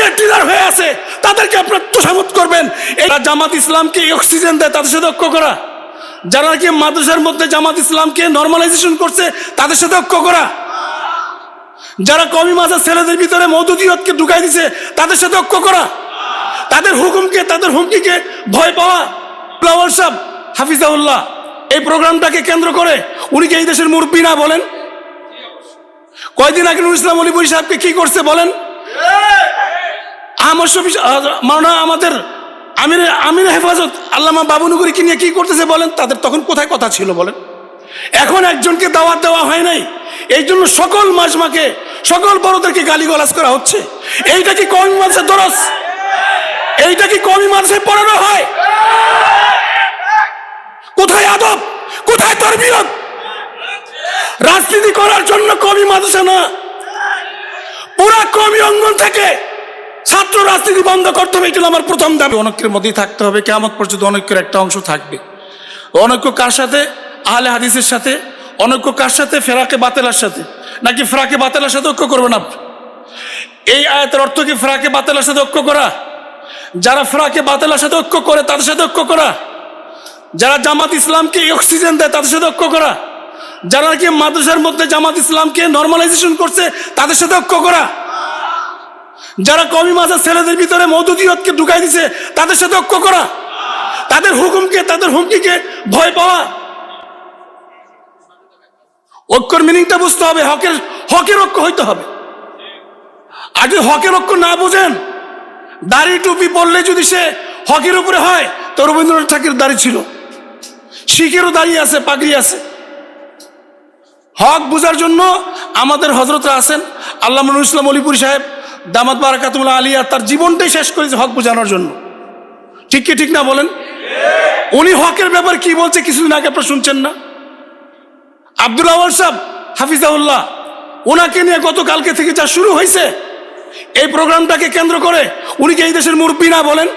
হকের ডিলার হয়ে আছে তাদেরকে আপনার তোষামত করবেন। এরা জামাত ইসলামকে অক্সিজেন দেয়, তাদের সাথে ঐক্য করা। যারা নাকি মাদ্রাসার মধ্যে জামাত ইসলামকে নর্মালাইজেশন করছে তাদের সাথে ঐক্য করা। যারা কওমি মাদ্রাসার ছেলেদের ভিতরে মওদুদিয়তকে ঢুকাই দিছে তাদের সাথে ঐক্য করা। তাদের হুকুমকে, তাদের হুমকিকে ভয় পাওয়া। আব্দুল সাহেব হাফিজাউল্লাহ এই প্রোগ্রামটাকে কেন্দ্র করে উনি কি এই দেশের মুরব্বী না? বলেন, কয়দিন আগে নুরুল ইসলাম অলিপুরি সাহেবকে কি করছে বলেন? মাওলানা আমাদের আমির হেফাজত আল্লামা বাবুনগরীকে নিয়ে কি করতেছে বলেন? তাদের তখন কোথায় কথা ছিল বলেন? এখন একজনকে দাওয়াত দেওয়া হয় নাই, এই জন্য সকল মাজমাকে, সকল বড়দেরকে গালিগালাজ করা হচ্ছে। এইটা কি কওমি মাদ্রাসার দরস? এইটা কি কওমি মাদ্রাসায় পড়ানো হয়? কোথায় আদব, কোথায় তারবিয়ত? রাজনীতি করার জন্য কওমি মাদ্রাসা না, পুরা কওমি অঙ্গন থেকে ছাত্র রাজনীতি বন্ধ করতে হবে। এটা আমার প্রথম দাবি। অনৈক্যের মধ্যেই থাকতে হবে, কিয়ামত পর্যন্ত অনৈক্যের একটা অংশ থাকবে। অনৈক্য কার সাথে? আহলে হাদিসের সাথে। অনৈক্য কার সাথে? ফেরাকে বাতেলার সাথে। নাকি ফেরাকে বাতেলার সাথে ঐক্য করবেন আপনি? এই আয়াতের অর্থ কি ফেরাকে বাতেলার সাথে ঐক্য করা? যারা ফেরাকে বাতেলার সাথে ঐক্য করে তাদের সাথে ঐক্য করা। যারা জামাত ইসলামকে অক্সিজেন দেয় তাদের সাথে ঐক্য করা। যারা নাকি মাদ্রাসার মধ্যে জামাত ইসলামকে নর্মালাইজেশন করছে তাদের সাথে ঐক্য করা। যারা কওমি মাদ্রাসার ছেলেদের ভিতরে মওদুদিয়তকে ঢুকাই দিছে তাদের সাথে ঐক্য করা। তাদের হুকুমকে, তাদের হুমকিকে ভয় পাওয়া। ঐক্যর মিনিংটা বুঝতে হবে। হকের ঐক্য হইতে হবে। আগে হকের ঐক্য না বুঝেন, দাড়ি টুপি পরলে যদি সে হকের উপরে হয়, তো রবীন্দ্রনাথ ঠাকুর দাড়ি ছিল, শিখেরও দাঁড়িয়ে আছে, পাগড়ি আছে। হক বুঝার জন্য আমাদের হজরতরা আছেন। আল্লামা নুরুল ইসলাম অলিপুরি সাহেব দামাত বারাকাতুল্লাহ আলিয়া তার জীবনটাই শেষ করেছে হক বোঝানোর জন্য। ঠিক কি ঠিক না বলেন? উনি হকের ব্যাপারে কি বলছে কিছুদিন আগে আপনারা শুনছেন না? আব্দুল সাহেব হাফিজাউল্লাহ ওনাকে নিয়ে গতকালকে থেকে যা শুরু হয়েছে এই প্রোগ্রামটাকে কেন্দ্র করে উনি কি এই দেশের মুরব্বী না? বলেন,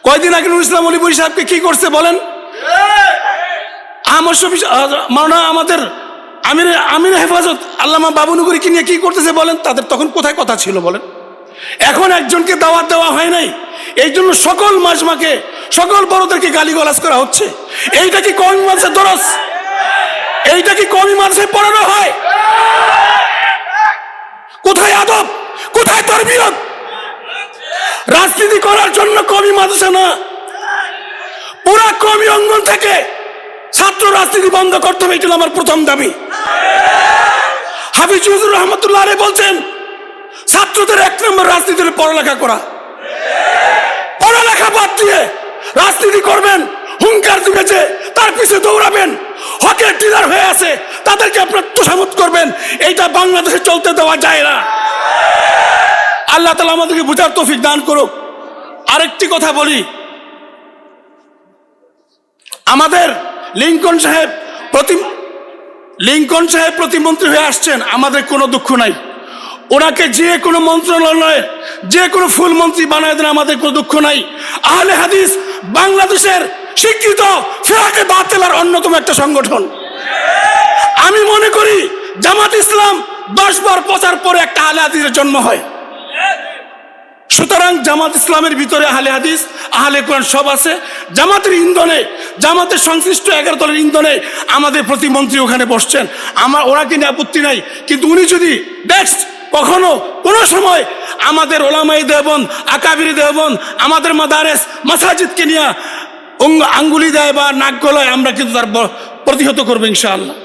কয়দিন আগে নুরুল ইসলাম অলিপুরি সাহেবকে কি করছে বলেন? মাওলানা আমাদের আমির হেফাজত আল্লামা বাবুনগরীকে নিয়ে কি করতেছে বলেন? তাদের তখন কোথায় কথা ছিল বলেন? এখন একজনকে দাওয়াত দেওয়া হয় নাই, এই জন্য সকল মাজমাকে, সকল বড়দেরকে গালিগালাজ করা হচ্ছে। এইটা কি কওমি মাদ্রাসার দরস? এইটা কি কওমি মাদ্রাসায় পড়ানো হয়? কোথায় আদব, কোথায় তারবিয়ত? রাজনীতি করার জন্য কওমি মাদ্রাসা না, পুরা কওমি অঙ্গন থেকে ছাত্র রাজনীতি বন্ধ করতে হবে। এটা আমার প্রথম দাবি। হাফিজ হুজুর রহমতুল্লাহ আলাইহি বলছেন, ছাত্রদের এক নম্বর রাজনীতির পড়ালেখা করা। পড়ালেখা বাদ দিয়ে রাজনীতি করবেন, হুঙ্কার দিবেছে, তার পিছনে দৌড়াবেন, হকের ডিলার হয়ে আছে তাদেরকে আপনার তোষামত করবেন। এইটা বাংলাদেশে চলতে দেওয়া যায় না। আল্লাহ তাআলা আমাদেরকে বুঝার তৌফিক দান করুক। আরেকটি কথা বলি, আমাদের লিংকন সাহেব প্রতিমন্ত্রী হয়ে আসছেন, আমাদের কোনো দুঃখ নাই। ওনাকে যে কোনো মন্ত্রণালয়ে যে কোনো ফুল মন্ত্রী বানায় দেন, আমাদের কোনো দুঃখ নাই। আহলে হাদিস বাংলাদেশের স্বীকৃত ফেরাকে বাতেলার অন্যতম একটা সংগঠন। আমি মনে করি জামাত ইসলাম 10 বার প্রচার পরে একটা আহলে হাদিসের জন্ম হয়। সুতরাং জামাত ইসলামের ভিতরে আহলে হাদিস, আহলে কোরআন সব আছে। জামাতের ইন্ধনে, জামাতের সংশ্লিষ্ট 11 দলের ইন্ধনে আমাদের প্রতিমন্ত্রী ওখানে বসছেন। ওনাকে নিয়ে আপত্তি নাই, কিন্তু উনি যদি নেক্সট কখনো কোনো সময় আমাদের ওলামায়ে দেওবন্দ, আকাবির দেওবন্দ, আমাদের মাদারেস মাসাজিদকে নিয়ে আঙ্গুলি দেয় বা নাক গলায়, আমরা কিন্তু তার প্রতিহত করবো ইনশাআল্লাহ।